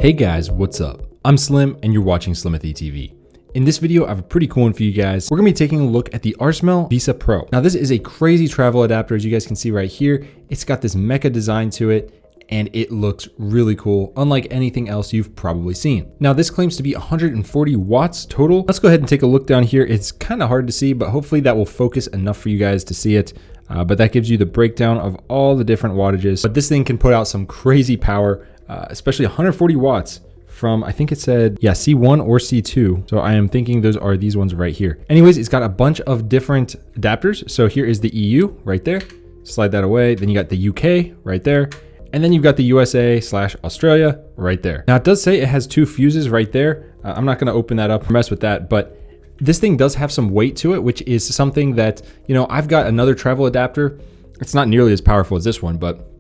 Hey guys, what's up? I'm Slim and you're watching Slimothy TV. In this video, I have a pretty cool one for you guys. We're gonna be taking a look at the ARSMEL VisaPro. Now this is a crazy travel adapter, as you guys can see right here. It's got this mecha design to it, and it looks really cool, unlike anything else you've probably seen. Now this claims to be 140 watts total. Let's go ahead and take a look down here. It's kind of hard to see, but hopefully that will focus enough for you guys to see it. But that gives you the breakdown of all the different wattages. But this thing can put out some crazy power, especially 140 watts from, I think it said, yeah, C1 or C2. So I am thinking those are these ones right here. Anyways, it's got a bunch of different adapters. So here is the EU right there. Slide that away. Then you got the UK right there. And then you've got the USA/Australia right there. Now it does say it has 2 fuses right there. I'm not gonna open that up or mess with that, but this thing does have some weight to it, which is something that, you know, I've got another travel adapter. It's not nearly as powerful as this one, but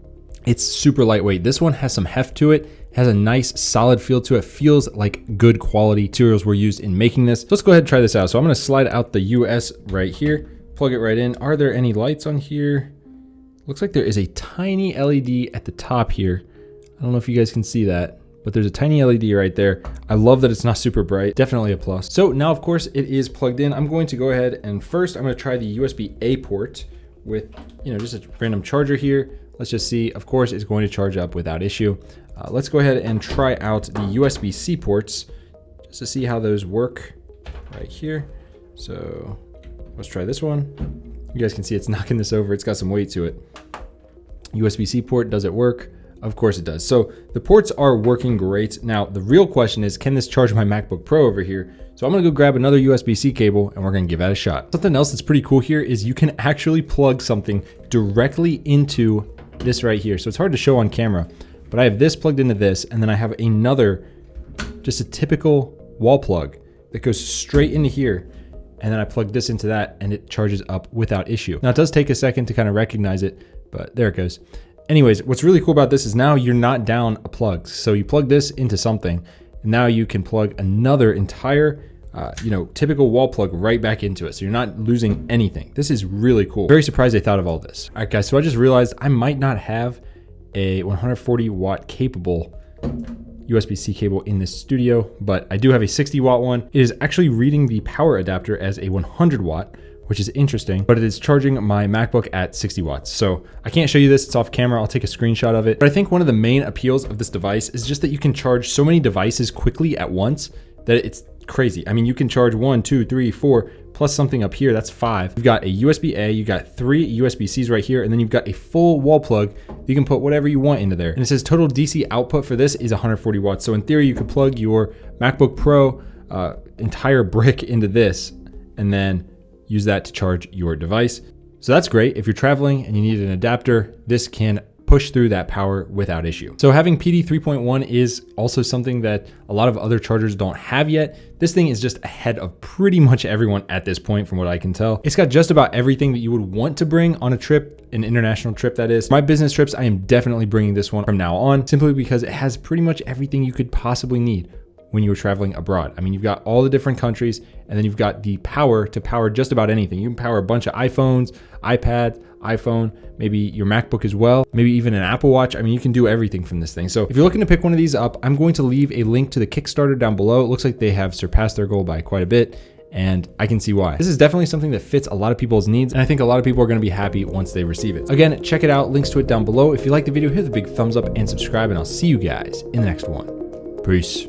it's super lightweight. This one has some heft to it, has a nice solid feel to it, feels like good quality materials were used in making this. So let's go ahead and try this out. So I'm gonna slide out the US right here, plug it right in. Are there any lights on here? Looks like there is a tiny LED at the top here. I don't know if you guys can see that, but there's a tiny LED right there. I love that it's not super bright, definitely a plus. So now of course it is plugged in. I'm going to go ahead and first I'm gonna try the USB-A port with, you know, just a random charger here. Let's just see, of course it's going to charge up without issue. Let's go ahead and try out the USB-C ports just to see how those work right here. So let's try this one. You guys can see it's knocking this over. It's got some weight to it. USB-C port, does it work? Of course it does. So the ports are working great. Now the real question is, can this charge my MacBook Pro over here? So I'm gonna go grab another USB-C cable and we're gonna give that a shot. Something else that's pretty cool here is you can actually plug something directly into this right here. So it's hard to show on camera, but I have this plugged into this, and then I have another, just a typical wall plug that goes straight into here. And then I plug this into that and it charges up without issue. Now it does take a second to kind of recognize it, but there it goes. Anyways, what's really cool about this is now you're not down a plug. So you plug this into something, and now you can plug another entire, you know, typical wall plug right back into it. So you're not losing anything. This is really cool. Very surprised they thought of all this. All right guys, so I just realized I might not have a 140 watt capable USB-C cable in this studio, but I do have a 60 watt one. It is actually reading the power adapter as a 100 watt, which is interesting, but it is charging my MacBook at 60 watts. So I can't show you this, it's off camera. I'll take a screenshot of it. But I think one of the main appeals of this device is just that you can charge so many devices quickly at once that it's crazy. I mean, you can charge 1, 2, 3, 4, plus something up here, that's 5. You've got a USB-A, you got 3 USB-Cs right here, and then you've got a full wall plug. You can put whatever you want into there. And it says total DC output for this is 140 watts. So in theory, you could plug your MacBook Pro entire brick into this and then use that to charge your device. So that's great. If you're traveling and you need an adapter, this can push through that power without issue. So having PD 3.1 is also something that a lot of other chargers don't have yet. This thing is just ahead of pretty much everyone at this point from what I can tell. It's got just about everything that you would want to bring on a trip, an international trip that is. My business trips, I am definitely bringing this one from now on, simply because it has pretty much everything you could possibly need when you were traveling abroad. I mean, you've got all the different countries, and then you've got the power to power just about anything. You can power a bunch of iPhones, iPad, iPhone, maybe your MacBook as well, maybe even an Apple Watch. I mean, you can do everything from this thing. So if you're looking to pick one of these up, I'm going to leave a link to the Kickstarter down below. It looks like they have surpassed their goal by quite a bit, and I can see why. This is definitely something that fits a lot of people's needs, and I think a lot of people are gonna be happy once they receive it. Again, check it out, links to it down below. If you like the video, hit the big thumbs up and subscribe, and I'll see you guys in the next one. Peace.